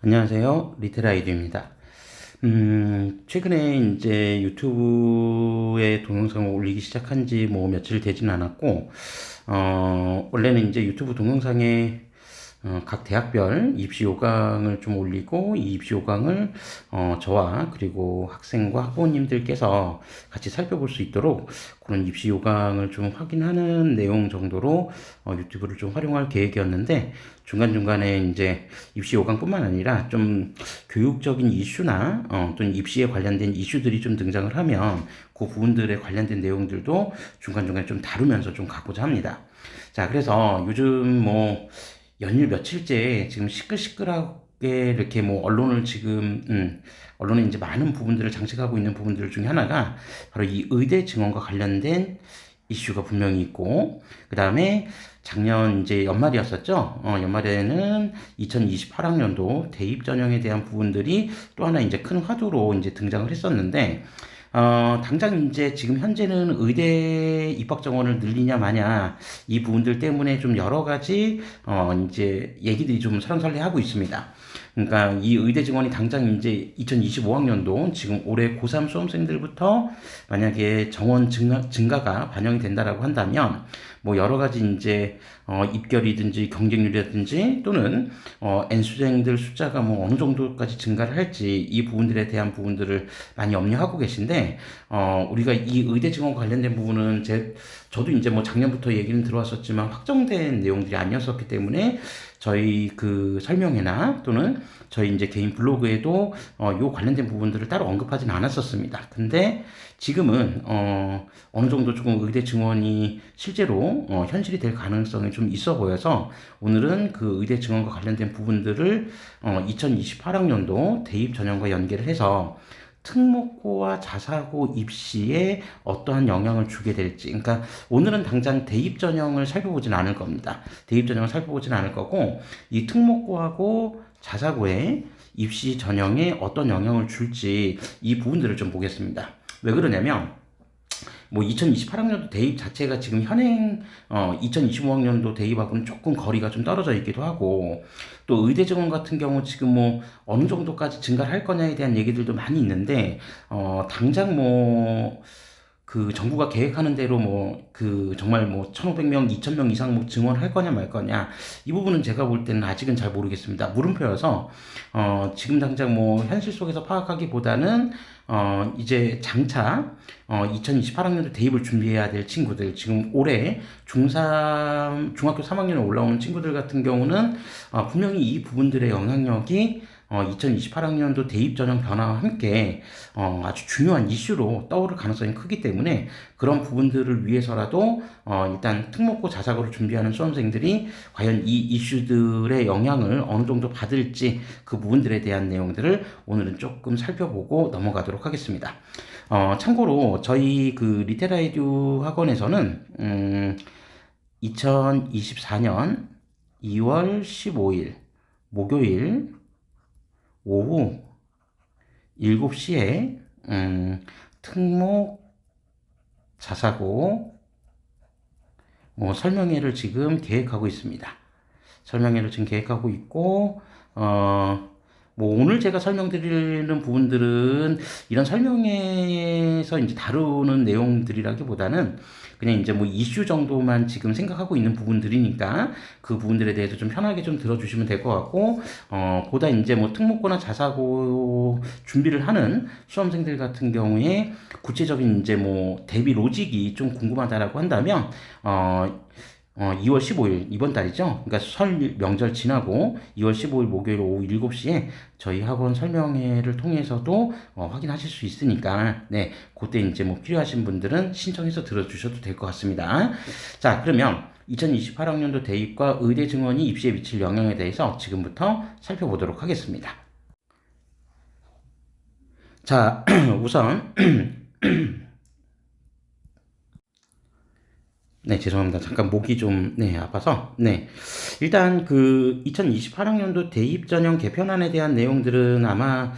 안녕하세요. 리테라이드입니다. 최근에 이제 유튜브에 동영상을 올리기 시작한 지 뭐 며칠 되진 않았고, 원래는 이제 유튜브 동영상에 각 대학별 입시 요강을 좀 올리고, 이 입시 요강을 저와 그리고 학생과 학부모님들께서 같이 살펴볼 수 있도록 그런 입시 요강을 좀 확인하는 내용 정도로 유튜브를 좀 활용할 계획이었는데, 중간중간에 이제 입시 요강뿐만 아니라 좀 교육적인 이슈나 또는 입시에 관련된 이슈들이 좀 등장을 하면 그 부분들에 관련된 내용들도 중간중간에 좀 다루면서 좀 가고자 합니다. 자, 그래서 요즘 뭐 연일 며칠째 지금 시끌시끌하게 이렇게 뭐 언론을 지금 언론에 이제 많은 부분들을 장식하고 있는 부분들 중에 하나가 바로 이 의대 증원과 관련된 이슈가 분명히 있고, 그 다음에 작년 이제 연말이었었죠. 연말에는 2028학년도 대입 전형에 대한 부분들이 또 하나 이제 큰 화두로 이제 등장을 했었는데, 당장 이제 지금 현재는 의대 입학 정원을 늘리냐 마냐 이 부분들 때문에 좀 여러 가지 이제 얘기들이 좀 설랑설레하고 있습니다. 그러니까 이 의대 증원이 당장 이제 2025학년도 지금 올해 고3 수험생들부터 만약에 정원 증가가 반영이 된다라고 한다면 뭐 여러 가지 이제 입결이든지 경쟁률이라든지 또는 N수생들 숫자가 뭐 어느 정도까지 증가를 할지 이 부분들에 대한 부분들을 많이 염려하고 계신데, 우리가 이 의대 증원 관련된 부분은 저도 이제 뭐 작년부터 얘기는 들어왔었지만 확정된 내용들이 아니었었기 때문에 저희 그 설명회나 또는 저희 이제 개인 블로그에도 요 관련된 부분들을 따로 언급하진 않았었습니다. 근데 지금은 어느 정도 조금 의대 증원이 실제로 현실이 될 가능성이 좀 있어 보여서 오늘은 그 의대 증원과 관련된 부분들을 2028학년도 대입 전형과 연계를 해서 특목고와 자사고 입시에 어떠한 영향을 주게 될지, 그러니까 오늘은 당장 대입 전형을 살펴보진 않을 겁니다. 대입 전형을 살펴보진 않을 거고, 이 특목고하고 자사고의 입시 전형에 어떤 영향을 줄지 이 부분들을 좀 보겠습니다. 왜 그러냐면 뭐 2028학년도 대입 자체가 지금 현행 2025학년도 대입하고는 조금 거리가 좀 떨어져 있기도 하고, 또 의대 증원 같은 경우 지금 뭐 어느 정도까지 증가를 할 거냐에 대한 얘기들도 많이 있는데, 당장 뭐 그 정부가 계획하는 대로 뭐 그 정말 뭐 1,500명, 2,000명 이상 뭐 증원을 할 거냐 말 거냐 이 부분은 제가 볼 때는 아직은 잘 모르겠습니다. 물음표여서 지금 당장 뭐 현실 속에서 파악하기보다는 이제 장차 2028학년도 대입을 준비해야 될 친구들, 지금 올해 중3 중학교 3학년에 올라오는 친구들 같은 경우는 분명히 이 부분들의 영향력이 2028학년도 대입 전형 변화와 함께 아주 중요한 이슈로 떠오를 가능성이 크기 때문에 그런 부분들을 위해서라도 일단 특목고 자사고를 준비하는 수험생들이 과연 이 이슈들의 영향을 어느 정도 받을지 그 부분들에 대한 내용들을 오늘은 조금 살펴보고 넘어가도록 하겠습니다. 참고로 저희 그 리테라이드 학원에서는 2024년 2월 15일 목요일 오후 7시에 특목 자사고 설명회를 지금 계획하고 있습니다. 설명회를 지금 계획하고 있고, 뭐 오늘 제가 설명드리는 부분들은 이런 설명회에서 이제 다루는 내용들이라기보다는 그냥 이제 뭐 이슈 정도만 지금 생각하고 있는 부분들이니까 그 부분들에 대해서 좀 편하게 좀 들어주시면 될 것 같고, 보다 이제 뭐 특목고나 자사고 준비를 하는 수험생들 같은 경우에 구체적인 이제 뭐 대비 로직이 좀 궁금하다라고 한다면, 2월 15일, 이번 달이죠. 그러니까 설 명절 지나고 2월 15일 목요일 오후 7시에 저희 학원 설명회를 통해서도 확인하실 수 있으니까, 네, 그때 이제 뭐 필요하신 분들은 신청해서 들어주셔도 될 것 같습니다. 자, 그러면 2028학년도 대입과 의대 증원이 입시에 미칠 영향에 대해서 지금부터 살펴보도록 하겠습니다. 자, 우선 네, 죄송합니다. 잠깐 목이 좀, 네, 아파서. 네. 일단 그 2028학년도 대입 전형 개편안에 대한 내용들은 아마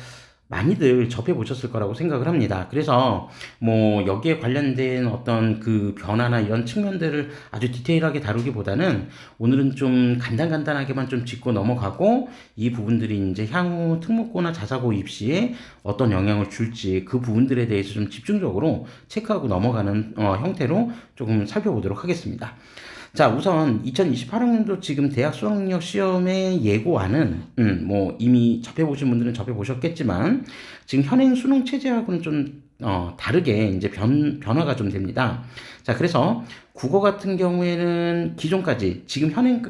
많이들 접해 보셨을 거라고 생각을 합니다. 그래서 뭐 여기에 관련된 어떤 그 변화나 이런 측면들을 아주 디테일하게 다루기보다는 오늘은 좀 간단간단하게만 좀 짚고 넘어가고 이 부분들이 이제 향후 특목고나 자사고 입시에 어떤 영향을 줄지 그 부분들에 대해서 좀 집중적으로 체크하고 넘어가는 형태로 조금 살펴보도록 하겠습니다. 자, 우선 2028학년도 지금 대학 수학능력 시험의 예고안은 뭐 이미 접해보신 분들은 접해보셨겠지만 지금 현행 수능 체제하고는 좀 다르게 이제 변화가 좀 됩니다. 자, 그래서 국어 같은 경우에는 기존까지 지금 현행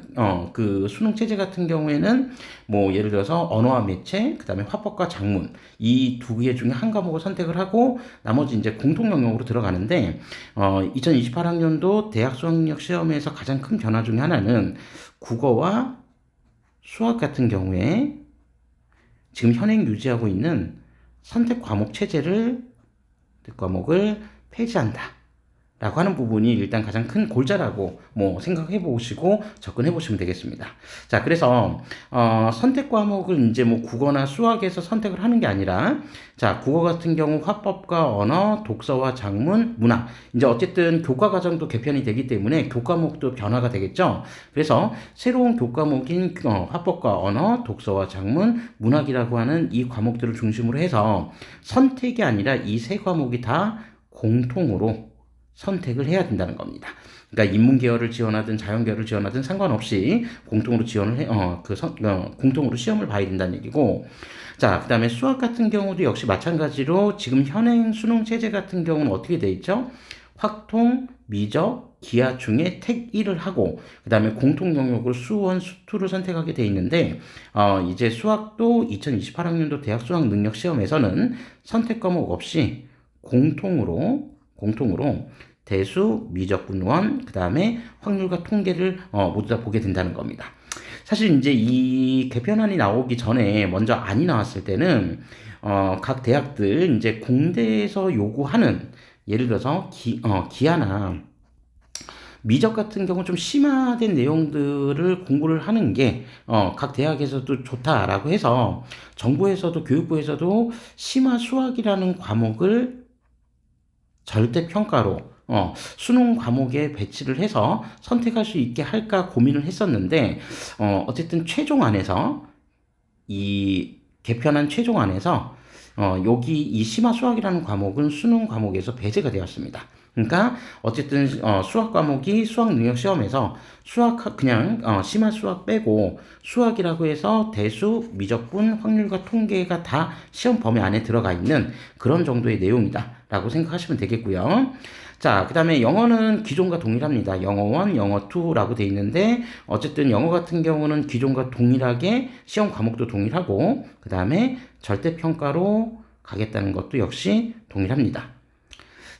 그 수능 체제 같은 경우에는 뭐 예를 들어서 언어와 매체, 그다음에 화법과 작문 이 두 개 중에 한 과목을 선택을 하고 나머지 이제 공통 영역으로 들어가는데 2028학년도 대학 수학능력 시험에서 가장 큰 변화 중에 하나는 국어와 수학 같은 경우에 지금 현행 유지하고 있는 선택 과목 체제를 과목을 폐지한다. 라고 하는 부분이 일단 가장 큰 골자라고 뭐 생각해 보시고 접근해 보시면 되겠습니다. 자, 그래서 선택 과목을 이제 뭐 국어나 수학에서 선택을 하는 게 아니라 자, 국어 같은 경우 화법과 언어, 독서와 작문, 문학 이제 어쨌든 교과 과정도 개편이 되기 때문에 교과목도 변화가 되겠죠. 그래서 새로운 교과목인 화법과 언어, 독서와 작문, 문학이라고 하는 이 과목들을 중심으로 해서 선택이 아니라 이 세 과목이 다 공통으로 선택을 해야 된다는 겁니다. 그러니까 인문계열을 지원하든 자연계열을 지원하든 상관없이 공통으로 공통으로 시험을 봐야 된다는 얘기고, 자, 그 다음에 수학 같은 경우도 역시 마찬가지로 지금 현행 수능 체제 같은 경우는 어떻게 돼 있죠? 확통, 미적, 기하 중에 택 1을 하고 그 다음에 공통 영역으로 수1, 수2를 선택하게 돼 있는데 이제 수학도 2028학년도 대학 수학 능력 시험에서는 선택 과목 없이 공통으로 대수, 미적분원, 그 다음에 확률과 통계를 모두 다 보게 된다는 겁니다. 사실 이제 이 개편안이 나오기 전에 먼저 안이 나왔을 때는 각 대학들 이제 공대에서 요구하는 예를 들어서 기하나 미적 같은 경우 좀 심화된 내용들을 공부를 하는 게 각 대학에서도 좋다라고 해서 정부에서도 교육부에서도 심화 수학이라는 과목을 절대 평가로 수능 과목에 배치를 해서 선택할 수 있게 할까 고민을 했었는데 어쨌든 최종안에서 이 개편한 최종안에서 여기 이 심화 수학이라는 과목은 수능 과목에서 배제가 되었습니다. 그러니까 어쨌든 수학 과목이 수학 능력 시험에서 수학 그냥 심화 수학 빼고 수학이라고 해서 대수, 미적분, 확률과 통계가 다 시험 범위 안에 들어가 있는 그런 정도의 내용이다라고 생각하시면 되겠고요. 자, 그 다음에 영어는 기존과 동일합니다. 영어 1, 영어 2라고 돼 있는데 어쨌든 영어 같은 경우는 기존과 동일하게 시험 과목도 동일하고 그 다음에 절대평가로 가겠다는 것도 역시 동일합니다.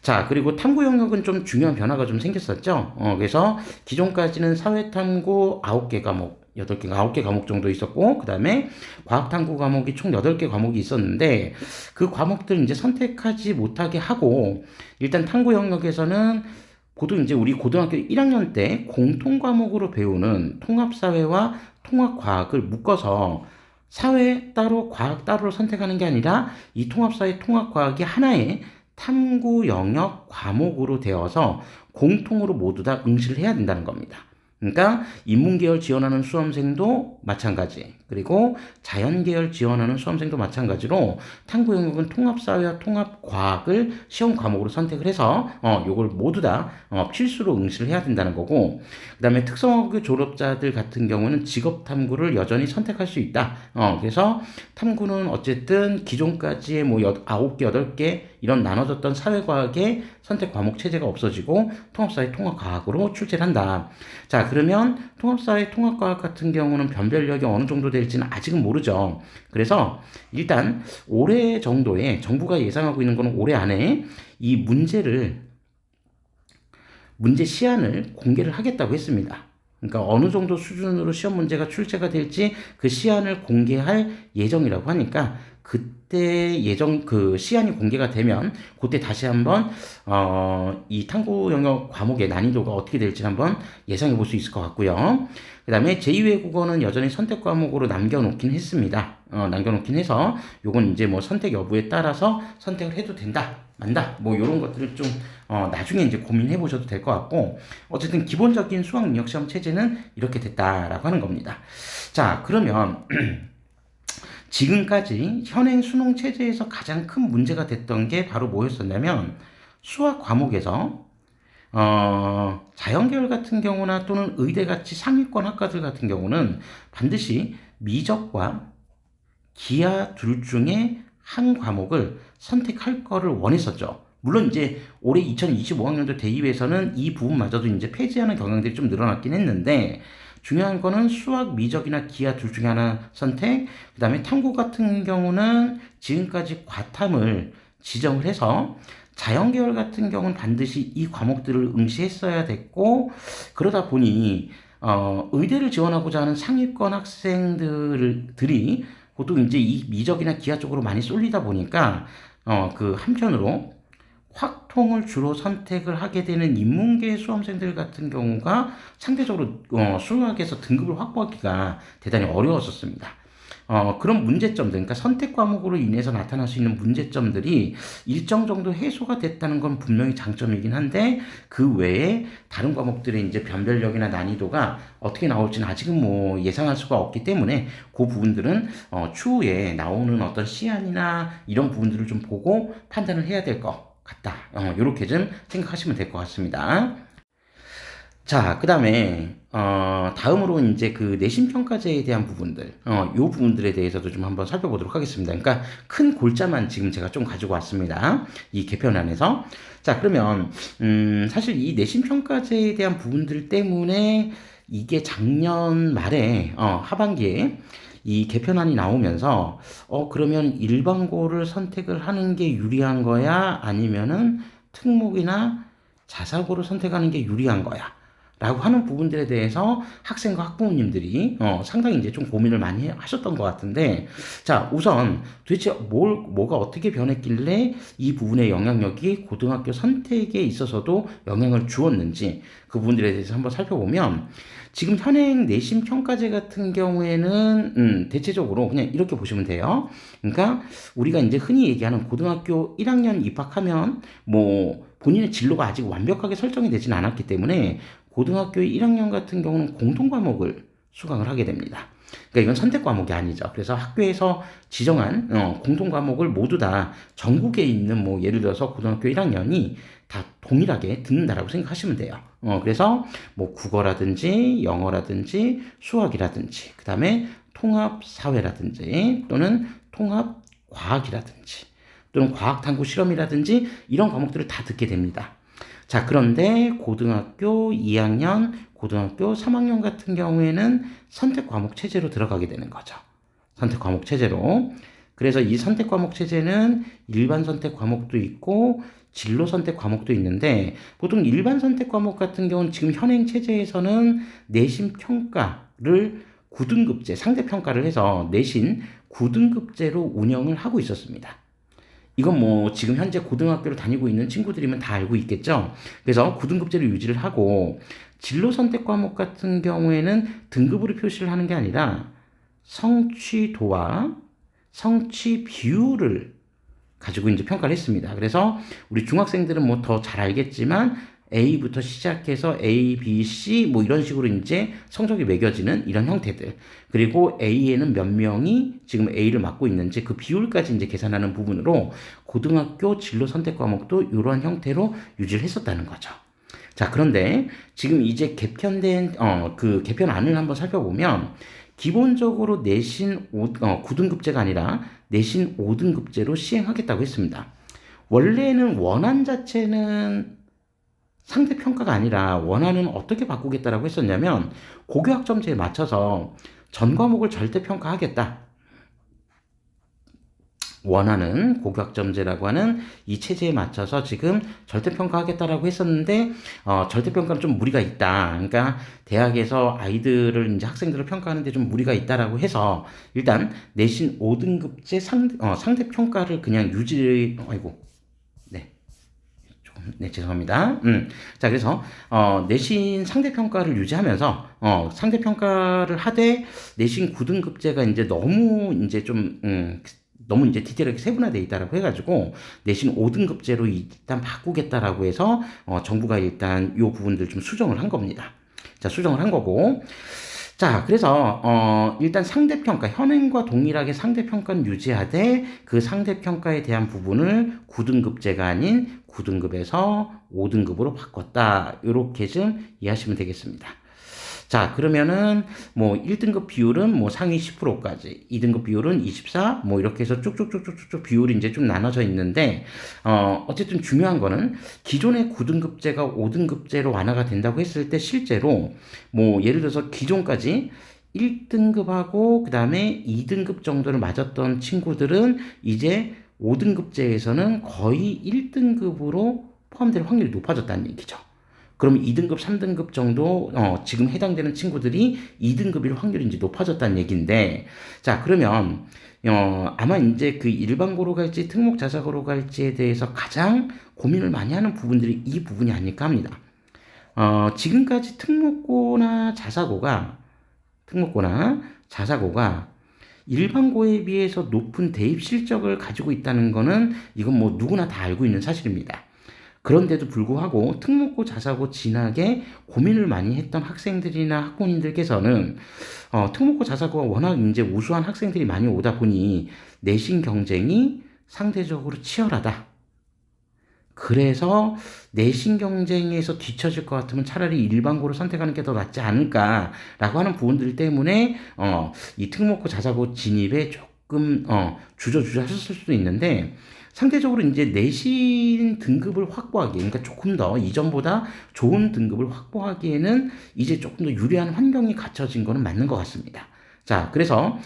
자, 그리고 탐구 영역은 좀 중요한 변화가 좀 생겼었죠. 그래서 기존까지는 사회탐구 9개 과목, 9개 과목 정도 있었고, 그 다음에 과학탐구 과목이 총 8개 과목이 있었는데, 그 과목들 이제 선택하지 못하게 하고, 일단 탐구 영역에서는 보통 이제 우리 고등학교 1학년 때 공통 과목으로 배우는 통합사회와 통합과학을 묶어서 사회 따로, 과학 따로 선택하는 게 아니라 이 통합사회, 통합과학이 하나의 탐구 영역 과목으로 되어서 공통으로 모두 다 응시를 해야 된다는 겁니다. 그러니까 인문계열 지원하는 수험생도 마찬가지, 그리고 자연계열 지원하는 수험생도 마찬가지로 탐구 영역은 통합사회와 통합과학을 시험 과목으로 선택을 해서 요걸 모두 다 필수로 응시를 해야 된다는 거고, 그 다음에 특성화고 졸업자들 같은 경우는 직업탐구를 여전히 선택할 수 있다. 그래서 탐구는 어쨌든 기존까지의 뭐 9개, 8개 이런 나눠졌던 사회과학의 선택 과목 체제가 없어지고 통합사회 통합과학으로 출제를 한다. 자, 그러면 통합사회 통합과학 같은 경우는 변별력이 어느 정도 될지는 아직은 모르죠. 그래서 일단 올해 정도에 정부가 예상하고 있는 거는 올해 안에 이 문제 시안을 공개를 하겠다고 했습니다. 그러니까 어느 정도 수준으로 시험 문제가 출제가 될지 그 시안을 공개할 예정이라고 하니까 그때 예정 그 시한이 공개가 되면 그때 다시 한번 이 탐구 영역 과목의 난이도가 어떻게 될지 한번 예상해 볼 수 있을 것 같고요. 그 다음에 제2외국어는 여전히 선택 과목으로 남겨놓긴 했습니다. 남겨놓긴 해서 요건 이제 뭐 선택 여부에 따라서 선택을 해도 된다, 만다, 뭐 요런 것들을 좀 나중에 이제 고민해 보셔도 될 것 같고, 어쨌든 기본적인 수학 능력 시험 체제는 이렇게 됐다라고 하는 겁니다. 자, 그러면 지금까지 현행 수능 체제에서 가장 큰 문제가 됐던 게 바로 뭐였었냐면, 수학 과목에서 자연계열 같은 경우나 또는 의대같이 상위권 학과들 같은 경우는 반드시 미적과 기하 둘 중에 한 과목을 선택할 거를 원했었죠. 물론 이제 올해 2025학년도 대입에서는 이 부분마저도 이제 폐지하는 경향들이 좀 늘어났긴 했는데, 중요한 거는 수학, 미적이나 기하 둘 중에 하나 선택, 그 다음에 탐구 같은 경우는 지금까지 과탐을 지정을 해서 자연계열 같은 경우는 반드시 이 과목들을 응시했어야 됐고, 그러다 보니 의대를 지원하고자 하는 상위권 학생들이 보통 이제 이 미적이나 기하 쪽으로 많이 쏠리다 보니까 그 한편으로 확통을 주로 선택을 하게 되는 인문계 수험생들 같은 경우가 상대적으로 수학에서 등급을 확보하기가 대단히 어려웠었습니다. 그런 문제점들, 그러니까 선택 과목으로 인해서 나타날 수 있는 문제점들이 일정 정도 해소가 됐다는 건 분명히 장점이긴 한데, 그 외에 다른 과목들의 이제 변별력이나 난이도가 어떻게 나올지는 아직은 뭐 예상할 수가 없기 때문에 그 부분들은 추후에 나오는 어떤 시안이나 이런 부분들을 좀 보고 판단을 해야 될 것 같다. 요렇게 좀 생각하시면 될 것 같습니다. 자, 그 다음에, 다음으로 이제 그 내신평가제에 대한 부분들, 요 부분들에 대해서도 좀 한번 살펴보도록 하겠습니다. 그러니까 큰 골자만 지금 제가 좀 가지고 왔습니다. 이 개편안에서. 자, 그러면, 사실 이 내신평가제에 대한 부분들 때문에 이게 작년 말에, 하반기에 이 개편안이 나오면서, 그러면 일반고를 선택을 하는 게 유리한 거야? 아니면은 특목이나 자사고를 선택하는 게 유리한 거야? 라고 하는 부분들에 대해서 학생과 학부모님들이 상당히 이제 좀 고민을 많이 하셨던 것 같은데, 자, 우선 도대체 뭐가 어떻게 변했길래 이 부분의 영향력이 고등학교 선택에 있어서도 영향을 주었는지 그 부분들에 대해서 한번 살펴보면, 지금 현행 내신 평가제 같은 경우에는 대체적으로 그냥 이렇게 보시면 돼요. 그러니까 우리가 이제 흔히 얘기하는 고등학교 1학년 입학하면 뭐 본인의 진로가 아직 완벽하게 설정이 되진 않았기 때문에 고등학교 1학년 같은 경우는 공통 과목을 수강을 하게 됩니다. 그러니까 이건 선택 과목이 아니죠. 그래서 학교에서 지정한 공통 과목을 모두 다 전국에 있는 뭐 예를 들어서 고등학교 1학년이 다 동일하게 듣는다라고 생각하시면 돼요. 그래서 뭐 국어라든지 영어라든지 수학이라든지 그 다음에 통합 사회라든지 또는 통합 과학이라든지 또는 과학 탐구 실험이라든지 이런 과목들을 다 듣게 됩니다. 자, 그런데 고등학교 2학년, 고등학교 3학년 같은 경우에는 선택 과목 체제로 들어가게 되는 거죠. 선택 과목 체제로. 그래서 이 선택 과목 체제는 일반 선택 과목도 있고 진로 선택 과목도 있는데, 보통 일반 선택 과목 같은 경우는 지금 현행 체제에서는 내신 평가를 9등급제, 상대 평가를 해서 내신 9등급제로 운영을 하고 있었습니다. 이건 뭐 지금 현재 고등학교를 다니고 있는 친구들이면 다 알고 있겠죠. 그래서 9등급제를 유지를 하고, 진로 선택 과목 같은 경우에는 등급으로 표시를 하는 게 아니라 성취도와 성취 비율을 가지고 이제 평가를 했습니다. 그래서 우리 중학생들은 뭐 더 잘 알겠지만 A부터 시작해서 A, B, C 뭐 이런 식으로 이제 성적이 매겨지는 이런 형태들, 그리고 A에는 몇 명이 지금 A를 맡고 있는지 그 비율까지 이제 계산하는 부분으로 고등학교 진로 선택 과목도 이러한 형태로 유지를 했었다는 거죠. 자, 그런데 지금 이제 개편된 그 개편안을 한번 살펴보면, 기본적으로 내신 9등급제가 아니라 내신 5등급제로 시행하겠다고 했습니다. 원래는 원안 자체는 상대평가가 아니라 원안은 어떻게 바꾸겠다라고 했었냐면, 고교학점제에 맞춰서 전 과목을 절대평가하겠다. 원하는 고교학점제라고 하는 이 체제에 맞춰서 지금 절대평가하겠다라고 했었는데, 절대평가는 좀 무리가 있다. 그러니까 대학에서 아이들을, 이제 학생들을 평가하는데 좀 무리가 있다라고 해서 일단 내신 5등급제 상대평가를 그냥 아이고, 네. 네, 죄송합니다. 자, 그래서, 내신 상대평가를 유지하면서, 상대평가를 하되, 내신 9등급제가 이제 너무 이제 디테일하게 세분화되어 있다라고 해가지고, 내신 5등급제로 일단 바꾸겠다라고 해서, 정부가 일단 요 부분들 좀 수정을 한 겁니다. 자, 수정을 한 거고. 자, 그래서 일단 상대평가, 현행과 동일하게 상대평가는 유지하되 그 상대평가에 대한 부분을 9등급제가 아닌 9등급에서 5등급으로 바꿨다. 이렇게 좀 이해하시면 되겠습니다. 자, 그러면은 뭐 1등급 비율은 뭐 상위 10%까지, 2등급 비율은 24, 뭐 이렇게 해서 쭉쭉쭉쭉쭉 비율이 이제 좀 나눠져 있는데, 어쨌든 중요한 거는 기존의 9등급제가 5등급제로 완화가 된다고 했을 때 실제로 뭐 예를 들어서 기존까지 1등급하고 그 다음에 2등급 정도를 맞았던 친구들은 이제 5등급제에서는 거의 1등급으로 포함될 확률이 높아졌다는 얘기죠. 그럼 2등급, 3등급 정도, 지금 해당되는 친구들이 2등급일 확률이 이제 높아졌다는 얘기인데, 자, 그러면, 아마 이제 그 일반고로 갈지 특목 자사고로 갈지에 대해서 가장 고민을 많이 하는 부분들이 이 부분이 아닐까 합니다. 지금까지 특목고나 자사고가 일반고에 비해서 높은 대입 실적을 가지고 있다는 거는 이건 뭐 누구나 다 알고 있는 사실입니다. 그런데도 불구하고 특목고 자사고 진학에 고민을 많이 했던 학생들이나 학부모님들께서는 특목고 자사고가 워낙 이제 우수한 학생들이 많이 오다 보니 내신 경쟁이 상대적으로 치열하다. 그래서 내신 경쟁에서 뒤처질 것 같으면 차라리 일반고를 선택하는 게 더 낫지 않을까라고 하는 부분들 때문에 이 특목고 자사고 진입에 조금 주저주저 하셨을 수도 있는데, 상대적으로 이제 내신 등급을 확보하기, 그러니까 조금 더 이전보다 좋은 등급을 확보하기에는 이제 조금 더 유리한 환경이 갖춰진 거는 맞는 것 같습니다. 자, 그래서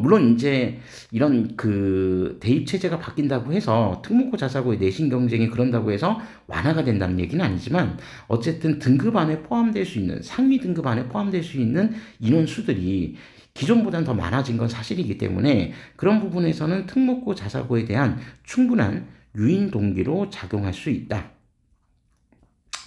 물론 이제 이런 그 대입 체제가 바뀐다고 해서 특목고 자사고의 내신 경쟁이 그런다고 해서 완화가 된다는 얘기는 아니지만, 어쨌든 등급 안에 포함될 수 있는, 상위 등급 안에 포함될 수 있는 인원수들이 기존보다는 더 많아진 건 사실이기 때문에 그런 부분에서는 특목고 자사고에 대한 충분한 유인 동기로 작용할 수 있다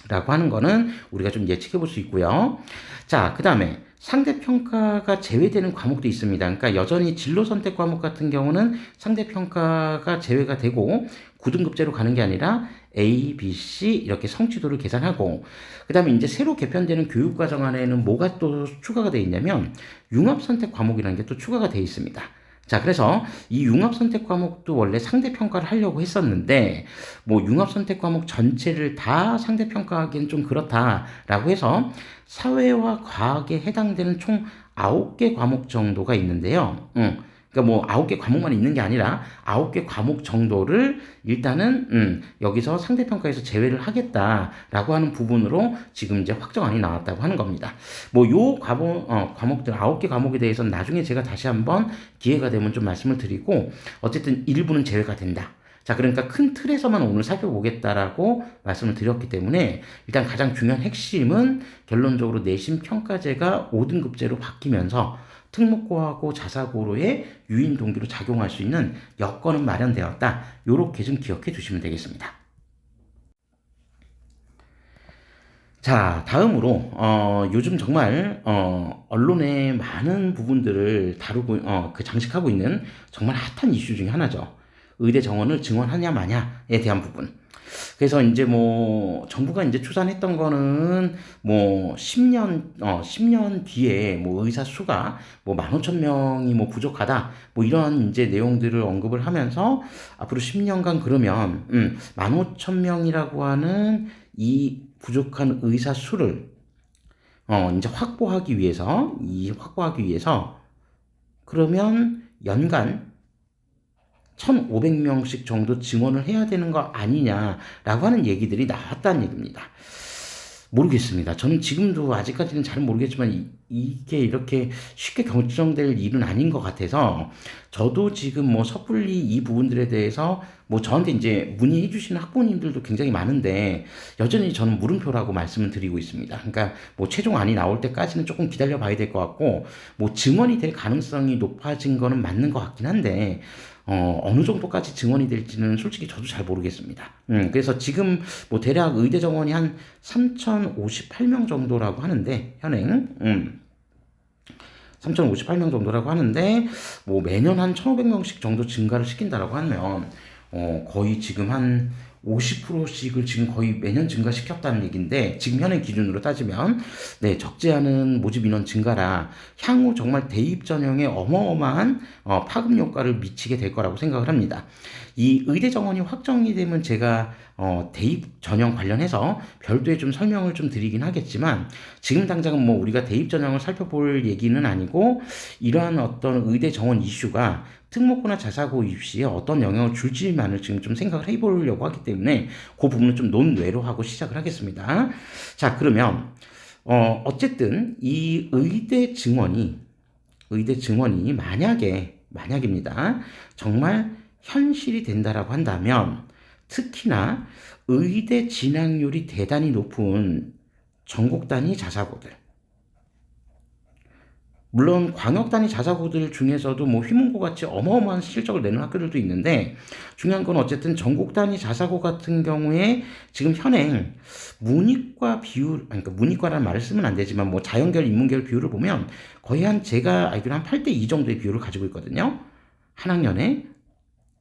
라고 하는 거는 우리가 좀 예측해 볼 수 있고요. 자, 그 다음에 상대평가가 제외되는 과목도 있습니다. 그러니까 여전히 진로 선택 과목 같은 경우는 상대평가가 제외가 되고 9등급제로 가는 게 아니라 A, B, C 이렇게 성취도를 계산하고, 그 다음에 이제 새로 개편되는 교육과정 안에는 뭐가 또 추가가 되어 있냐면 융합선택 과목이라는 게 또 추가가 되어 있습니다. 자, 그래서 이 융합선택 과목도 원래 상대평가를 하려고 했었는데, 뭐 융합선택 과목 전체를 다 상대평가하기엔 좀 그렇다라고 해서 사회와 과학에 해당되는 총 9개 과목 정도가 있는데요. 그러니까 뭐 9개 과목만 있는 게 아니라 9개 과목 정도를 일단은 여기서 상대평가에서 제외를 하겠다라고 하는 부분으로 지금 이제 확정안이 나왔다고 하는 겁니다. 뭐 요 과목들 9개 과목에 대해서는 나중에 제가 다시 한번 기회가 되면 좀 말씀을 드리고, 어쨌든 일부는 제외가 된다. 자, 그러니까 큰 틀에서만 오늘 살펴보겠다라고 말씀을 드렸기 때문에 일단 가장 중요한 핵심은 결론적으로 내신 평가제가 5등급제로 바뀌면서 특목고하고 자사고로의 유인 동기로 작용할 수 있는 여건은 마련되었다. 요렇게 좀 기억해 두시면 되겠습니다. 자, 다음으로 요즘 정말 언론의 많은 부분들을 다루고 장식하고 있는 정말 핫한 이슈 중에 하나죠. 의대 정원을 증원하냐 마냐에 대한 부분. 그래서 이제 뭐 정부가 이제 추산했던 거는 뭐 10년 뒤에 뭐 의사 수가 뭐 15,000명이 뭐 부족하다, 뭐 이런 이제 내용들을 언급을 하면서 앞으로 10년간 그러면 15,000명이라고 하는 이 부족한 의사 수를 이제 확보하기 위해서 그러면 연간 1,500명씩 정도 증원을 해야 되는 거 아니냐라고 하는 얘기들이 나왔다는 얘기입니다. 모르겠습니다. 저는 지금도 아직까지는 잘 모르겠지만 이게 이렇게 쉽게 결정될 일은 아닌 것 같아서 저도 지금 뭐 섣불리 이 부분들에 대해서 뭐 저한테 이제 문의해 주시는 학부모님들도 굉장히 많은데 여전히 저는 물음표라고 말씀을 드리고 있습니다. 그러니까 뭐 최종 안이 나올 때까지는 조금 기다려 봐야 될 것 같고 뭐 증언이 될 가능성이 높아진 거는 맞는 것 같긴 한데 어느 정도까지 증언이 될지는 솔직히 저도 잘 모르겠습니다. 그래서 지금 뭐 대략 의대 정원이 한 3,058명 정도라고 하는데, 현행, 3,058명 정도라고 하는데, 뭐 매년 한 1,500명씩 정도 증가를 시킨다라고 하면, 거의 지금 한 50%씩을 지금 거의 매년 증가시켰다는 얘기인데, 지금 현행 기준으로 따지면, 네, 적지 않은 모집 인원 증가라 향후 정말 대입 전형에 어마어마한 파급 효과를 미치게 될 거라고 생각을 합니다. 이 의대 정원이 확정이 되면 제가 대입 전형 관련해서 별도의 좀 설명을 좀 드리긴 하겠지만 지금 당장은 뭐 우리가 대입 전형을 살펴볼 얘기는 아니고 이러한 어떤 의대 정원 이슈가 특목고나 자사고 입시에 어떤 영향을 줄지만을 지금 좀 생각을 해보려고 하기 때문에 그 부분은 좀 논외로 하고 시작을 하겠습니다. 자, 그러면 어쨌든 이 의대 증원이 만약입니다. 정말 현실이 된다라고 한다면 특히나 의대 진학률이 대단히 높은 전국 단위 자사고들, 물론 광역 단위 자사고들 중에서도 뭐 휘문고 같이 어마어마한 실적을 내는 학교들도 있는데 중요한 건 어쨌든 전국 단위 자사고 같은 경우에 지금 현행 문이과 비율, 그러니까 문이과라는 말을 쓰면 안 되지만 뭐 자연계열, 인문계열 비율을 보면 거의 한 제가 알기로 한 8대2 정도의 비율을 가지고 있거든요. 한 학년에.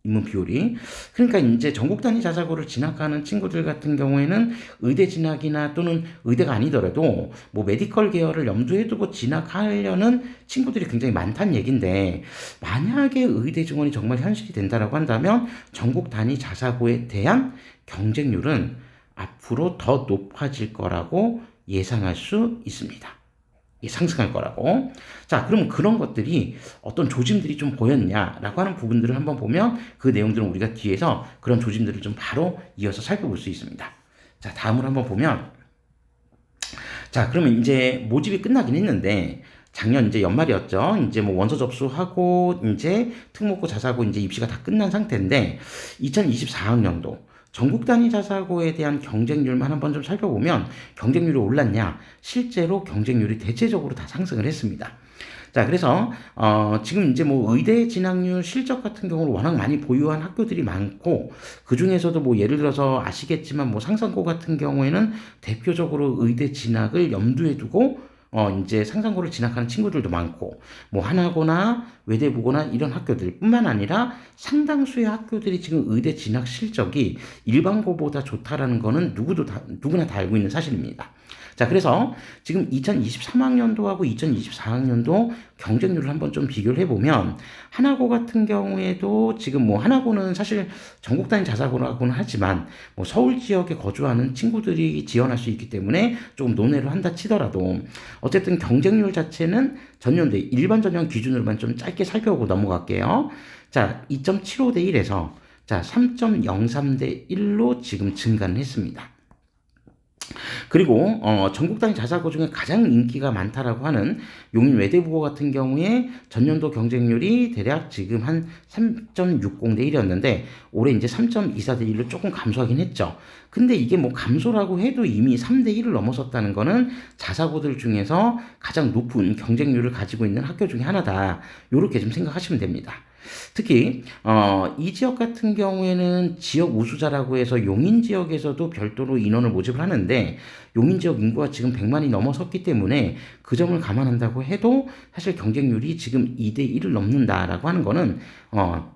인문 비율이. 그러니까 이제 전국 단위 자사고를 진학하는 친구들 같은 경우에는 의대 진학이나 또는 의대가 아니더라도 뭐 메디컬 계열을 염두에 두고 진학하려는 친구들이 굉장히 많다는 얘긴데 만약에 의대 증원이 정말 현실이 된다라고 한다면 전국 단위 자사고에 대한 경쟁률은 앞으로 더 높아질 거라고 예상할 수 있습니다. 상승할 거라고. 자, 그럼 그런 것들이 어떤 조짐들이 좀 보였냐라고 하는 부분들을 한번 보면 그 내용들은 우리가 뒤에서 그런 조짐들을 좀 바로 이어서 살펴볼 수 있습니다. 자, 다음으로 한번 보면 자, 그러면 이제 모집이 끝나긴 했는데 작년 이제 연말이었죠. 이제 뭐 원서 접수하고 이제 특목고 자사고 이제 입시가 다 끝난 상태인데 2024학년도 전국 단위 자사고에 대한 경쟁률만 한번 좀 살펴보면 경쟁률이 올랐냐? 실제로 경쟁률이 대체적으로 다 상승을 했습니다. 자, 그래서 지금 이제 뭐 의대 진학률 실적 같은 경우는 워낙 많이 보유한 학교들이 많고 그 중에서도 뭐 예를 들어서 아시겠지만 뭐 상상고 같은 경우에는 대표적으로 의대 진학을 염두에 두고 이제 상상고를 진학하는 친구들도 많고, 뭐, 하나고나 외대부고나 이런 학교들 뿐만 아니라 상당수의 학교들이 지금 의대 진학 실적이 일반고보다 좋다라는 거는 누구나 다 알고 있는 사실입니다. 자, 그래서 지금 2023학년도하고 2024학년도 경쟁률을 한번 좀 비교를 해보면, 하나고 같은 경우에도 지금 뭐 하나고는 사실 전국 단위 자사고라고는 하지만, 뭐 서울 지역에 거주하는 친구들이 지원할 수 있기 때문에 조금 논외를 한다 치더라도, 어쨌든 경쟁률 자체는 전년도에 일반 전형 기준으로만 좀 짧게 살펴보고 넘어갈게요. 자, 2.75대 1에서 자, 3.03대 1로 지금 증가는 했습니다. 그리고 전국 단위 자사고 중에 가장 인기가 많다라고 하는 용인 외대부고 같은 경우에 전년도 경쟁률이 대략 지금 한 3.60대 1이었는데 올해 이제 3.24대 1로 조금 감소하긴 했죠. 근데 이게 뭐 감소라고 해도 이미 3대 1을 넘어섰다는 거는 자사고들 중에서 가장 높은 경쟁률을 가지고 있는 학교 중에 하나다. 요렇게 좀 생각하시면 됩니다. 특히 이 지역 같은 경우에는 지역 우수자라고 해서 용인 지역에서도 별도로 인원을 모집을 하는데 용인 지역 인구가 지금 100만이 넘어섰기 때문에 그 점을 감안한다고 해도 사실 경쟁률이 지금 2대 1을 넘는다라고 하는 거는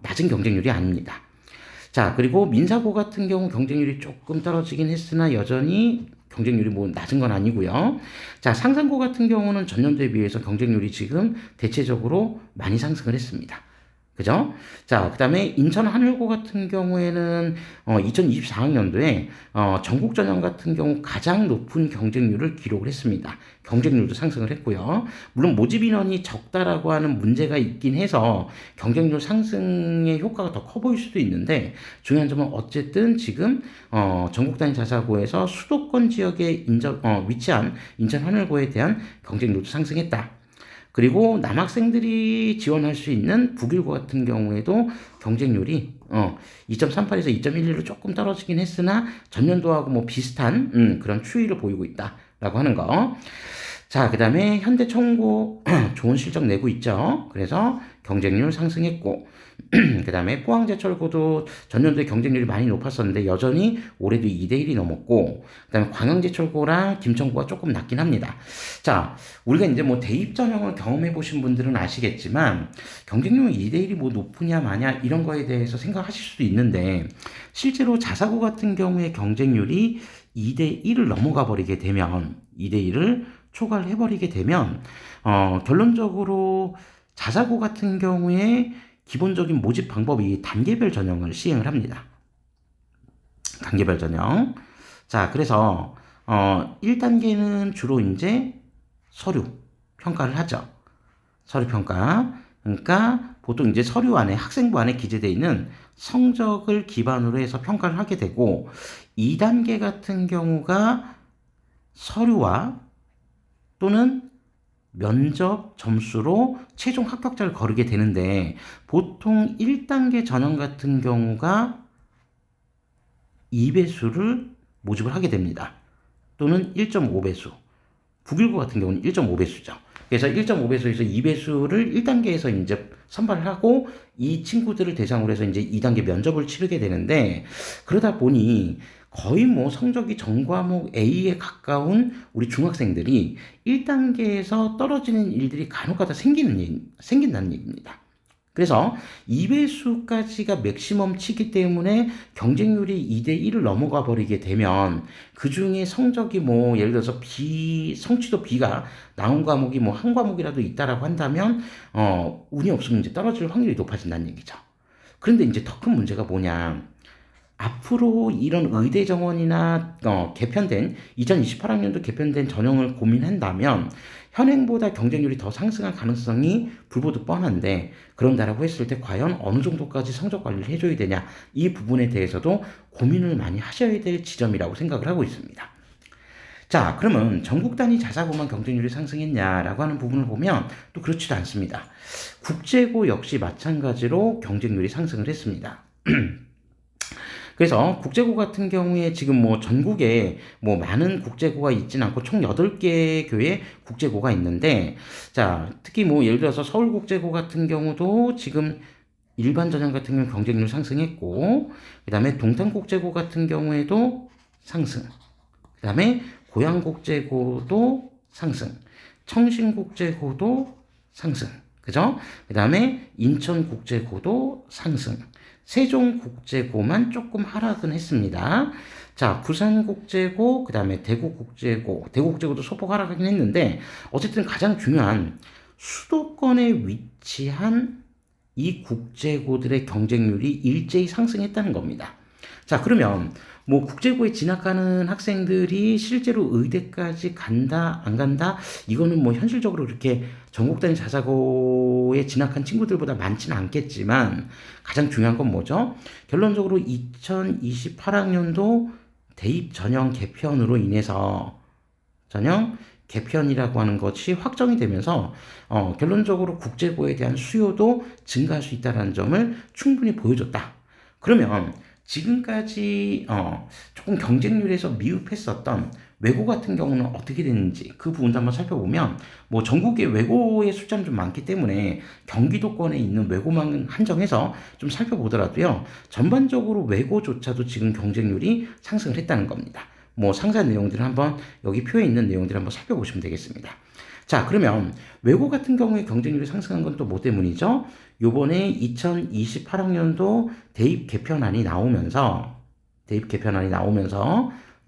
낮은 경쟁률이 아닙니다. 자, 그리고 민사고 같은 경우 경쟁률이 조금 떨어지긴 했으나 여전히 경쟁률이 뭐 낮은 건 아니고요. 자, 상상고 같은 경우는 전년도에 비해서 경쟁률이 지금 대체적으로 많이 상승을 했습니다. 그죠? 자, 그 다음에 인천 하늘고 같은 경우에는 2024학년도에 전국 전형 같은 경우 가장 높은 경쟁률을 기록을 했습니다. 경쟁률도 상승을 했고요. 물론 모집 인원이 적다라고 하는 문제가 있긴 해서 경쟁률 상승의 효과가 더 커 보일 수도 있는데 중요한 점은 어쨌든 지금 전국 단위 자사고에서 수도권 지역에 위치한 인천 하늘고에 대한 경쟁률도 상승했다. 그리고 남학생들이 지원할 수 있는 북일고 같은 경우에도 경쟁률이 2.38에서 2.11로 조금 떨어지긴 했으나 전년도하고 뭐 비슷한 그런 추이를 보이고 있다라고 하는 거. 자, 그 다음에 현대총고 좋은 실적 내고 있죠. 그래서 경쟁률 상승했고, 그 다음에 포항제철고도 전년도에 경쟁률이 많이 높았었는데 여전히 올해도 2대1이 넘었고, 그 다음에 광양제철고랑 김천고가 조금 낮긴 합니다. 자, 우리가 이제 뭐 대입 전형을 경험해 보신 분들은 아시겠지만 경쟁률 2대1이 뭐 높으냐 마냐 이런 거에 대해서 생각하실 수도 있는데 실제로 자사고 같은 경우에 경쟁률이 2대1을 넘어가 버리게 되면 2대1을 초과를 해버리게 되면 결론적으로 자사고 같은 경우에 기본적인 모집 방법이 단계별 전형을 시행을 합니다. 단계별 전형. 자, 그래서 1단계는 주로 이제 서류 평가를 하죠. 서류 평가. 그러니까 보통 이제 서류 안에 학생부 안에 기재되어 있는 성적을 기반으로 해서 평가를 하게 되고 2단계 같은 경우가 서류와 또는 면접 점수로 최종 합격자를 거르게 되는데 보통 1단계 전형 같은 경우가 2배수를 모집을 하게 됩니다. 또는 1.5배수. 북일고 같은 경우는 1.5배수죠. 그래서 1.5배수에서 2배수를 1단계에서 이제 선발을 하고 이 친구들을 대상으로 해서 이제 2단계 면접을 치르게 되는데 그러다 보니 거의 뭐 성적이 전 과목 A에 가까운 우리 중학생들이 1단계에서 떨어지는 일들이 간혹가다 생긴다는 얘기입니다. 그래서 2배수까지가 맥시멈 치기 때문에 경쟁률이 2대1을 넘어가 버리게 되면 그 중에 성적이 뭐 예를 들어서 성취도 B가 나온 과목이 뭐 한 과목이라도 있다라고 한다면 운이 없으면 이제 떨어질 확률이 높아진다는 얘기죠. 그런데 이제 더 큰 문제가 뭐냐? 앞으로 이런 의대 정원이나 개편된 2028학년도 개편된 전형을 고민한다면 현행보다 경쟁률이 더 상승할 가능성이 불보듯 뻔한데 그런다라고 했을 때 과연 어느 정도까지 성적 관리를 해줘야 되냐 이 부분에 대해서도 고민을 많이 하셔야 될 지점이라고 생각을 하고 있습니다. 자, 그러면 전국 단위 자사고만 경쟁률이 상승했냐라고 하는 부분을 보면 또 그렇지도 않습니다. 국제고 역시 마찬가지로 경쟁률이 상승을 했습니다. 그래서 국제고 같은 경우에 지금 뭐 전국에 뭐 많은 국제고가 있진 않고 총 8개 교회 국제고가 있는데 자, 특히 뭐 예를 들어서 서울국제고 같은 경우도 지금 일반 전형 같은 경우 경쟁률 상승했고 그 다음에 동탄국제고 같은 경우에도 상승 그 다음에 고양국제고도 상승 청신국제고도 상승 그죠? 그 다음에 인천국제고도 상승 세종국제고만 조금 하락은 했습니다. 자, 부산국제고, 그 다음에 대구국제고도 소폭 하락하긴 했는데, 어쨌든 가장 중요한 수도권에 위치한 이 국제고들의 경쟁률이 일제히 상승했다는 겁니다. 자, 그러면 뭐 국제고에 진학하는 학생들이 실제로 의대까지 간다, 안 간다? 이거는 뭐 현실적으로 그렇게 전국 단위 자사고에 진학한 친구들보다 많지는 않겠지만 가장 중요한 건 뭐죠? 결론적으로 2028학년도 대입 전형 개편으로 인해서 전형 개편이라고 하는 것이 확정이 되면서 결론적으로 국제고에 대한 수요도 증가할 수 있다는 점을 충분히 보여줬다. 그러면 지금까지 조금 경쟁률에서 미흡했었던 외고 같은 경우는 어떻게 됐는지 그 부분도 한번 살펴보면 뭐 전국의 외고의 숫자는 좀 많기 때문에 경기도권에 있는 외고만 한정해서 좀 살펴보더라도요 전반적으로 외고조차도 지금 경쟁률이 상승을 했다는 겁니다. 뭐 상세한 내용들을 한번 여기 표에 있는 내용들을 한번 살펴보시면 되겠습니다. 자, 그러면 외고 같은 경우에 경쟁률이 상승한 건 또 뭐 때문이죠? 요번에 2028학년도 대입 개편안이 나오면서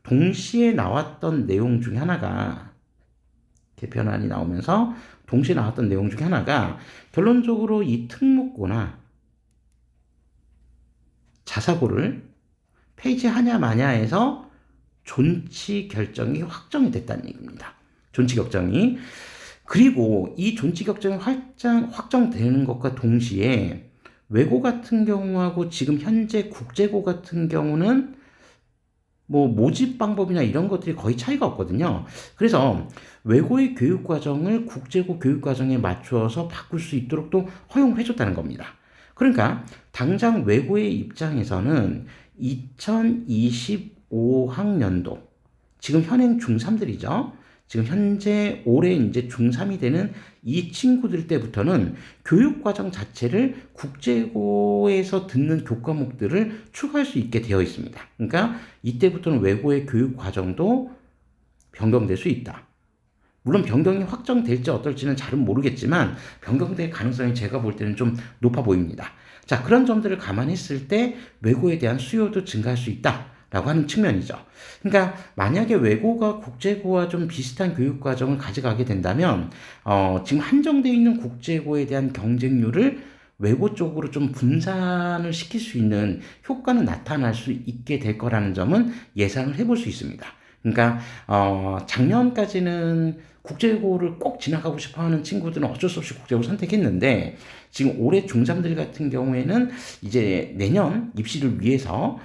동시에 나왔던 내용 중에 하나가 개편안이 나오면서 동시에 나왔던 내용 중에 하나가 결론적으로 이 특목고나 자사고를 폐지하냐 마냐에서 존치 결정이 확정이 됐다는 얘기입니다. 존치 결정이. 그리고 이 존치 결정이 확정되는 것과 동시에 외고 같은 경우하고 지금 현재 국제고 같은 경우는 뭐 모집 방법이나 이런 것들이 거의 차이가 없거든요. 그래서 외고의 교육 과정을 국제고 교육 과정에 맞추어서 바꿀 수 있도록 또 허용을 해줬다는 겁니다. 그러니까 당장 외고의 입장에서는 2025학년도 지금 현행 중3들이죠. 지금 현재 올해 이제 중3이 되는 이 친구들 때부터는 교육과정 자체를 국제고에서 듣는 교과목들을 추가할 수 있게 되어 있습니다. 그러니까 이때부터는 외고의 교육과정도 변경될 수 있다. 물론 변경이 확정될지 어떨지는 잘은 모르겠지만 변경될 가능성이 제가 볼 때는 좀 높아 보입니다. 자, 그런 점들을 감안했을 때 외고에 대한 수요도 증가할 수 있다. 라고 하는 측면이죠. 그러니까 만약에 외고가 국제고와 좀 비슷한 교육 과정을 가져가게 된다면 지금 한정되어 있는 국제고에 대한 경쟁률을 외고 쪽으로 좀 분산을 시킬 수 있는 효과는 나타날 수 있게 될 거라는 점은 예상을 해볼 수 있습니다. 그러니까 작년까지는 국제고를 꼭 진학하고 싶어 하는 친구들은 어쩔 수 없이 국제고를 선택했는데 지금 올해 중3들 같은 경우에는 이제 내년 입시를 위해서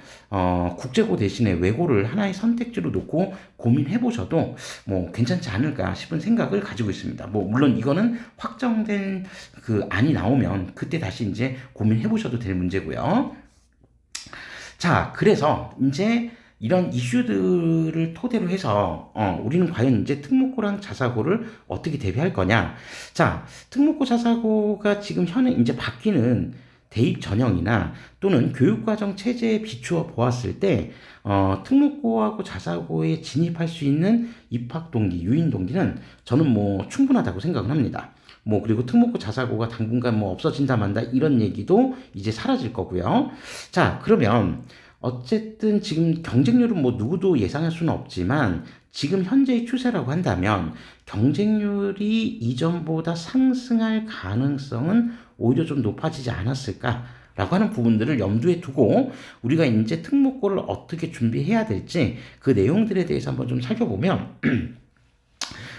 국제고 대신에 외고를 하나의 선택지로 놓고 고민해 보셔도 뭐 괜찮지 않을까 싶은 생각을 가지고 있습니다. 뭐 물론 이거는 확정된 그 안이 나오면 그때 다시 이제 고민해 보셔도 될 문제고요. 자, 그래서 이제 이런 이슈들을 토대로 해서 우리는 과연 이제 특목고랑 자사고를 어떻게 대비할 거냐. 자, 특목고 자사고가 지금 현행 이제 바뀌는 대입 전형이나 또는 교육과정 체제에 비추어 보았을 때 특목고하고 자사고에 진입할 수 있는 입학 동기, 유인 동기는 저는 뭐 충분하다고 생각을 합니다. 뭐 그리고 특목고 자사고가 당분간 뭐 없어진다 만다 이런 얘기도 이제 사라질 거고요. 자, 그러면 어쨌든 지금 경쟁률은 뭐 누구도 예상할 수는 없지만 지금 현재의 추세라고 한다면 경쟁률이 이전보다 상승할 가능성은 오히려 좀 높아지지 않았을까라고 하는 부분들을 염두에 두고 우리가 이제 특목고를 어떻게 준비해야 될지 그 내용들에 대해서 한번 좀 살펴보면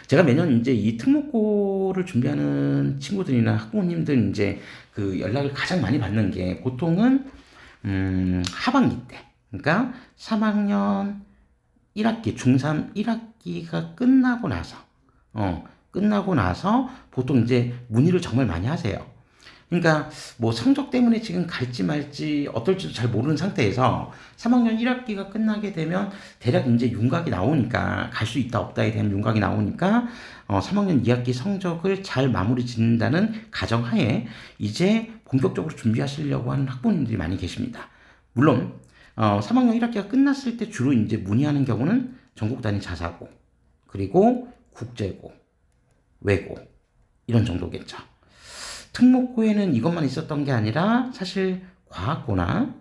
제가 매년 이제 이 특목고를 준비하는 친구들이나 학부모님들 이제 그 연락을 가장 많이 받는 게 보통은 하반기 때, 그러니까 3학년 1학기, 중3 1학기가 끝나고 나서 보통 이제 문의를 정말 많이 하세요. 그러니까 뭐 성적 때문에 지금 갈지 말지 어떨지도 잘 모르는 상태에서 3학년 1학기가 끝나게 되면 대략 이제 윤곽이 나오니까 갈 수 있다 없다에 대한 윤곽이 나오니까 3학년 2학기 성적을 잘 마무리 짓는다는 가정하에 이제 본격적으로 준비하시려고 하는 학부모님들이 많이 계십니다. 물론 3학년 1학기가 끝났을 때 주로 이제 문의하는 경우는 전국 단위 자사고, 그리고 국제고, 외고 이런 정도겠죠. 특목고에는 이것만 있었던 게 아니라 사실 과학고나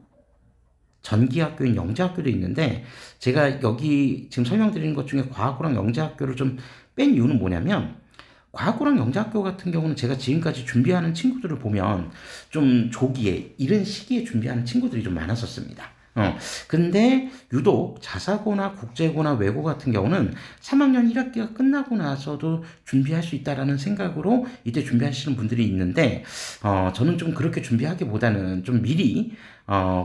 전기학교인 영재학교도 있는데 제가 여기 지금 설명드리는 것 중에 과학고랑 영재학교를 좀 뺀 이유는 뭐냐면 과학고랑 영재학교 같은 경우는 제가 지금까지 준비하는 친구들을 보면 좀 조기에 이른 시기에 준비하는 친구들이 좀 많았었습니다. 근데 유독 자사고나 국제고나 외고 같은 경우는 3학년 1학기가 끝나고 나서도 준비할 수 있다라는 생각으로 이때 준비하시는 분들이 있는데 저는 좀 그렇게 준비하기보다는 좀 미리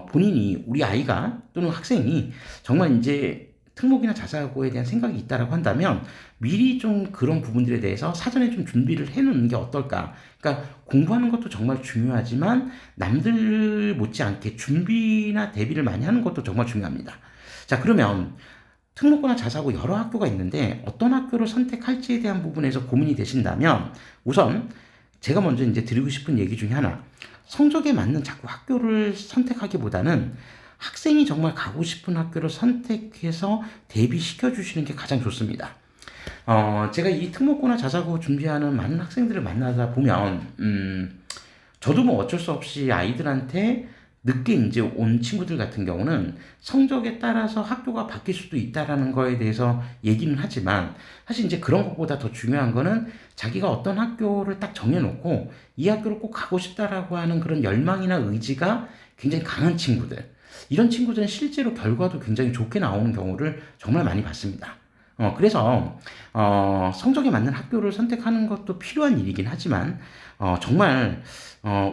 본인이 우리 아이가 또는 학생이 정말 이제 특목이나 자사고에 대한 생각이 있다라고 한다면 미리 좀 그런 부분들에 대해서 사전에 좀 준비를 해놓는 게 어떨까. 그러니까 공부하는 것도 정말 중요하지만 남들 못지않게 준비나 대비를 많이 하는 것도 정말 중요합니다. 자, 그러면 특목고나 자사고 여러 학교가 있는데 어떤 학교를 선택할지에 대한 부분에서 고민이 되신다면 우선 제가 먼저 이제 드리고 싶은 얘기 중에 하나, 성적에 맞는 자꾸 학교를 선택하기보다는 학생이 정말 가고 싶은 학교를 선택해서 대비시켜 주시는 게 가장 좋습니다. 제가 이 특목고나 자사고 준비하는 많은 학생들을 만나다 보면, 저도 뭐 어쩔 수 없이 아이들한테 늦게 이제 온 친구들 같은 경우는 성적에 따라서 학교가 바뀔 수도 있다라는 거에 대해서 얘기는 하지만 사실 이제 그런 것보다 더 중요한 거는 자기가 어떤 학교를 딱 정해놓고 이 학교를 꼭 가고 싶다라고 하는 그런 열망이나 의지가 굉장히 강한 친구들. 이런 친구들은 실제로 결과도 굉장히 좋게 나오는 경우를 정말 많이 봤습니다. 그래서 성적에 맞는 학교를 선택하는 것도 필요한 일이긴 하지만 정말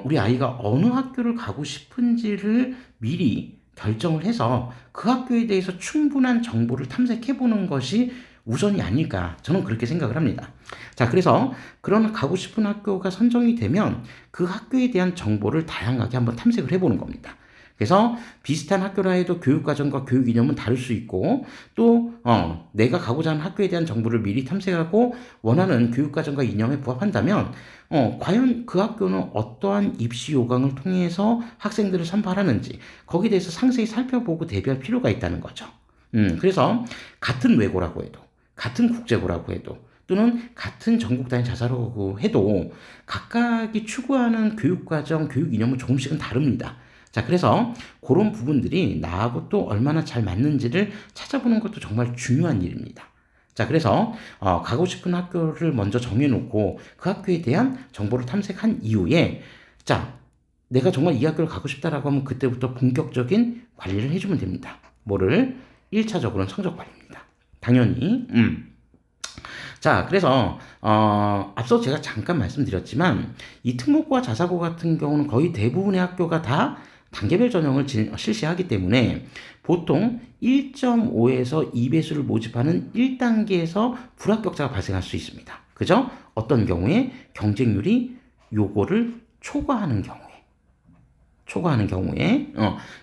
우리 아이가 어느 학교를 가고 싶은지를 미리 결정을 해서 그 학교에 대해서 충분한 정보를 탐색해 보는 것이 우선이 아닐까 저는 그렇게 생각을 합니다. 자, 그래서 그런 가고 싶은 학교가 선정이 되면 그 학교에 대한 정보를 다양하게 한번 탐색을 해보는 겁니다. 그래서 비슷한 학교라 해도 교육과정과 교육 이념은 다를 수 있고 또 내가 가고자 하는 학교에 대한 정보를 미리 탐색하고 원하는 교육과정과 이념에 부합한다면 과연 그 학교는 어떠한 입시 요강을 통해서 학생들을 선발하는지 거기에 대해서 상세히 살펴보고 대비할 필요가 있다는 거죠. 그래서 같은 외고라고 해도 같은 국제고라고 해도 또는 같은 전국 단위 자사라고 해도 각각이 추구하는 교육과정, 교육 이념은 조금씩은 다릅니다. 자, 그래서 그런 부분들이 나하고 또 얼마나 잘 맞는지를 찾아보는 것도 정말 중요한 일입니다. 자, 그래서 가고 싶은 학교를 먼저 정해놓고 그 학교에 대한 정보를 탐색한 이후에 자, 내가 정말 이 학교를 가고 싶다라고 하면 그때부터 본격적인 관리를 해주면 됩니다. 뭐를? 1차적으로는 성적 관리입니다. 당연히. 자, 그래서 앞서 제가 잠깐 말씀드렸지만 이 특목고와 자사고 같은 경우는 거의 대부분의 학교가 다 단계별 전형을 실시하기 때문에 보통 1.5에서 2배수를 모집하는 1단계에서 불합격자가 발생할 수 있습니다. 그죠? 어떤 경우에 경쟁률이 요거를 초과하는 경우에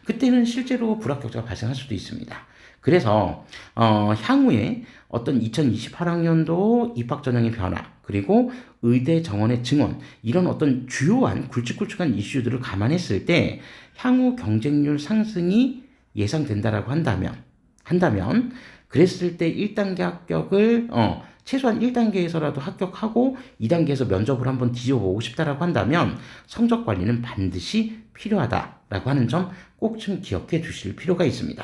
그때는 실제로 불합격자가 발생할 수도 있습니다. 그래서 향후에 어떤 2028학년도 입학 전형의 변화 그리고 의대 정원의 증원 이런 어떤 주요한 굵직굵직한 이슈들을 감안했을 때 향후 경쟁률 상승이 예상된다라고 한다면 그랬을 때 1단계 합격을 최소한 1단계에서라도 합격하고 2단계에서 면접을 한번 뒤져보고 싶다라고 한다면 성적 관리는 반드시 필요하다라고 하는 점 꼭 좀 기억해 두실 필요가 있습니다.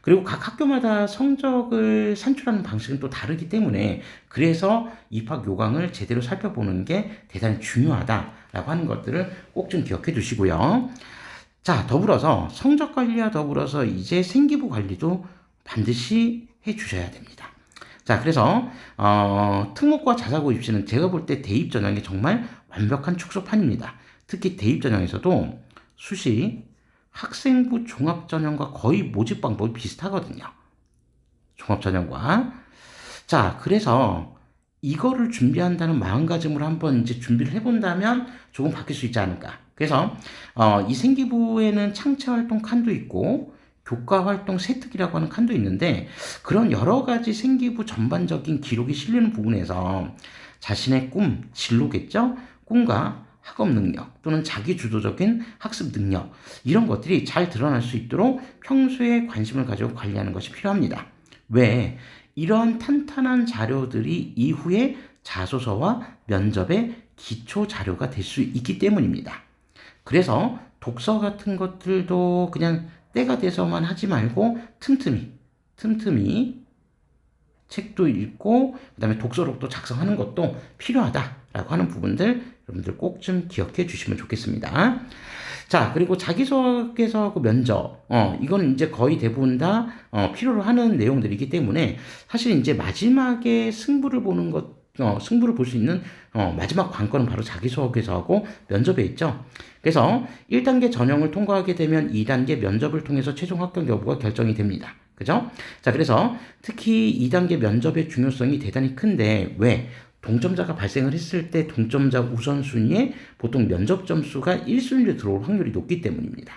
그리고 각 학교마다 성적을 산출하는 방식은 또 다르기 때문에 그래서 입학 요강을 제대로 살펴보는 게 대단히 중요하다라고 하는 것들을 꼭 좀 기억해 두시고요. 자, 더불어서 성적 관리와 더불어서 이제 생기부 관리도 반드시 해 주셔야 됩니다. 자, 그래서 특목과 자사고 입시는 제가 볼 때 대입 전형이 정말 완벽한 축소판입니다. 특히 대입 전형에서도 수시 학생부 종합전형과 거의 모집 방법이 비슷하거든요. 종합전형과. 자, 그래서 이거를 준비한다는 마음가짐으로 한번 이제 준비를 해본다면 조금 바뀔 수 있지 않을까. 그래서 이 생기부에는 창체활동 칸도 있고 교과활동 세특이라고 하는 칸도 있는데 그런 여러 가지 생기부 전반적인 기록이 실리는 부분에서 자신의 꿈, 진로겠죠? 꿈과 학업 능력 또는 자기 주도적인 학습 능력 이런 것들이 잘 드러날 수 있도록 평소에 관심을 가지고 관리하는 것이 필요합니다. 왜? 이러한 탄탄한 자료들이 이후에 자소서와 면접의 기초 자료가 될 수 있기 때문입니다. 그래서 독서 같은 것들도 그냥 때가 돼서만 하지 말고 틈틈이 책도 읽고 그 다음에 독서록도 작성하는 것도 필요하다라고 하는 부분들 여러분들 꼭 좀 기억해 주시면 좋겠습니다. 자, 그리고 자기소개서 그 면접, 이거는 이제 거의 대부분 다 필요로 하는 내용들이기 때문에 사실 이제 마지막에 승부를 보는 것, 승부를 볼 수 있는 마지막 관건은 바로 자기소개서하고 면접에 있죠. 그래서 1단계 전형을 통과하게 되면 2단계 면접을 통해서 최종 합격 여부가 결정이 됩니다. 그죠? 자, 그래서 특히 2단계 면접의 중요성이 대단히 큰데 왜? 동점자가 발생을 했을 때 동점자 우선순위에 보통 면접 점수가 1순위로 들어올 확률이 높기 때문입니다.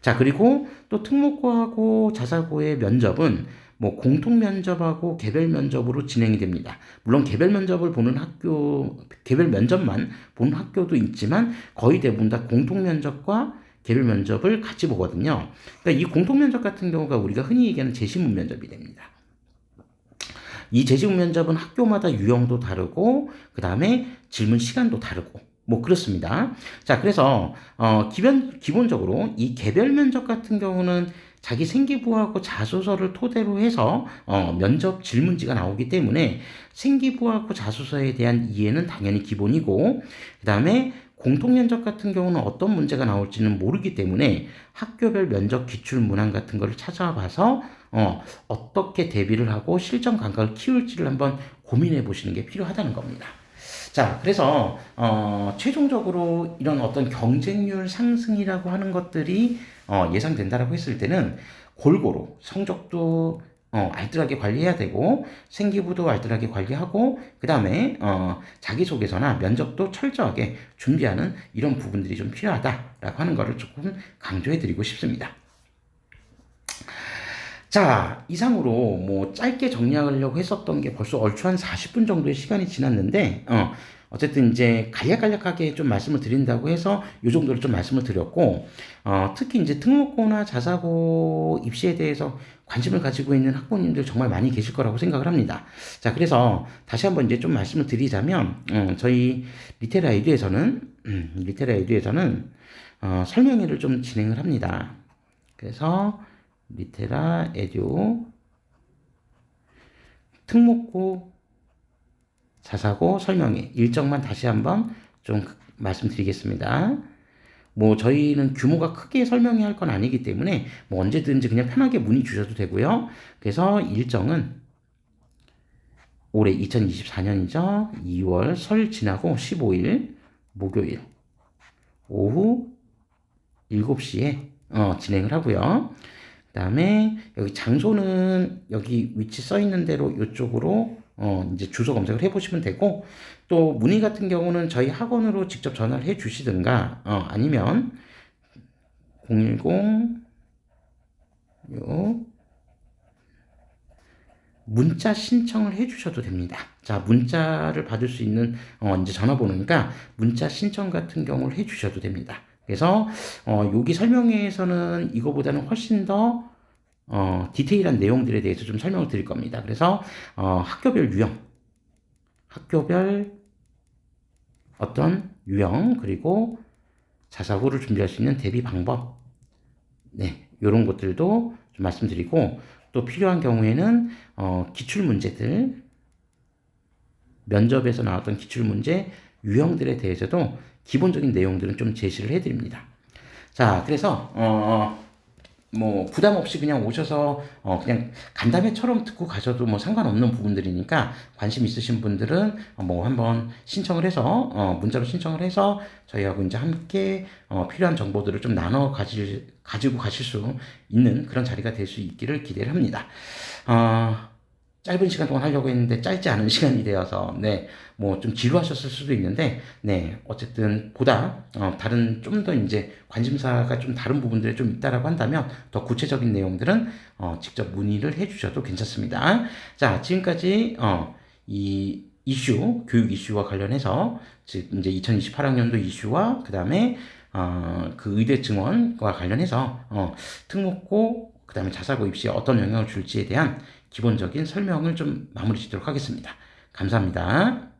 자, 그리고 또 특목고하고 자사고의 면접은 뭐 공통 면접하고 개별 면접으로 진행이 됩니다. 물론 개별 면접만 보는 학교도 있지만 거의 대부분 다 공통 면접과 개별 면접을 같이 보거든요. 그러니까 이 공통 면접 같은 경우가 우리가 흔히 얘기하는 제시문 면접이 됩니다. 이 제시문 면접은 학교마다 유형도 다르고 그 다음에 질문 시간도 다르고 뭐 그렇습니다. 자, 그래서 기본적으로 이 개별 면접 같은 경우는 자기 생기부하고 자소서를 토대로 해서 면접 질문지가 나오기 때문에 생기부하고 자소서에 대한 이해는 당연히 기본이고 그 다음에 공통면접 같은 경우는 어떤 문제가 나올지는 모르기 때문에 학교별 면접 기출 문항 같은 거를 찾아봐서 어떻게 대비를 하고 실전 감각을 키울지를 한번 고민해 보시는 게 필요하다는 겁니다. 자, 그래서 최종적으로 이런 어떤 경쟁률 상승이라고 하는 것들이 예상된다라고 했을 때는 골고루 성적도 알뜰하게 관리해야 되고 생기부도 알뜰하게 관리하고 그 다음에 자기소개서나 면접도 철저하게 준비하는 이런 부분들이 좀 필요하다라고 하는 거를 조금 강조해 드리고 싶습니다. 자, 이상으로 뭐 짧게 정리하려고 했었던 게 벌써 얼추 한 40분 정도의 시간이 지났는데, 어쨌든 이제 간략간략하게 좀 말씀을 드린다고 해서 이 정도로 좀 말씀을 드렸고, 특히 이제 특목고나 자사고 입시에 대해서 관심을 가지고 있는 학부모님들 정말 많이 계실 거라고 생각을 합니다. 자, 그래서 다시 한번 이제 좀 말씀을 드리자면, 저희 리테라 에듀에서는 설명회를 좀 진행을 합니다. 그래서 리테라 에듀 특목고 자사고 설명회 일정만 다시 한번 좀 말씀드리겠습니다. 뭐 저희는 규모가 크게 설명회 할 건 아니기 때문에 뭐 언제든지 그냥 편하게 문의 주셔도 되고요. 그래서 일정은 올해 2024년이죠. 2월 설 지나고 15일 목요일 오후 7시에 진행을 하고요. 그 다음에 여기 장소는 여기 위치 써 있는 대로 이쪽으로 이제 주소 검색을 해보시면 되고 또 문의 같은 경우는 저희 학원으로 직접 전화를 해 주시든가 아니면 010 문자 신청을 해 주셔도 됩니다. 자, 문자를 받을 수 있는 이제 전화번호니까 문자 신청 같은 경우를 해 주셔도 됩니다. 그래서 여기 설명회에서는 이거보다는 훨씬 더 디테일한 내용들에 대해서 좀 설명을 드릴 겁니다. 그래서 학교별 유형, 학교별 어떤 유형 그리고 자사고를 준비할 수 있는 대비 방법, 네, 이런 것들도 좀 말씀드리고 또 필요한 경우에는 기출 문제들, 면접에서 나왔던 기출 문제 유형들에 대해서도 기본적인 내용들은 좀 제시를 해드립니다. 자, 그래서 뭐 부담 없이 그냥 오셔서 그냥 간담회처럼 듣고 가셔도 뭐 상관없는 부분들이니까 관심 있으신 분들은 뭐 한번 신청을 해서 문자로 신청을 해서 저희하고 이제 함께 필요한 정보들을 좀 나눠 가지고 가실 수 있는 그런 자리가 될 수 있기를 기대를 합니다. 짧은 시간 동안 하려고 했는데 짧지 않은 시간이 되어서 뭐 좀 지루하셨을 수도 있는데 어쨌든 보다 다른 좀 더 이제 관심사가 좀 다른 부분들이 좀 있다라고 한다면 더 구체적인 내용들은 직접 문의를 해주셔도 괜찮습니다. 자, 지금까지 이 이슈 교육 이슈와 관련해서 즉 이제 2028학년도 이슈와 그 다음에 그 의대 증원과 관련해서 특목고 그 다음에 자사고 입시에 어떤 영향을 줄지에 대한 기본적인 설명을 좀 마무리 짓도록 하겠습니다. 감사합니다.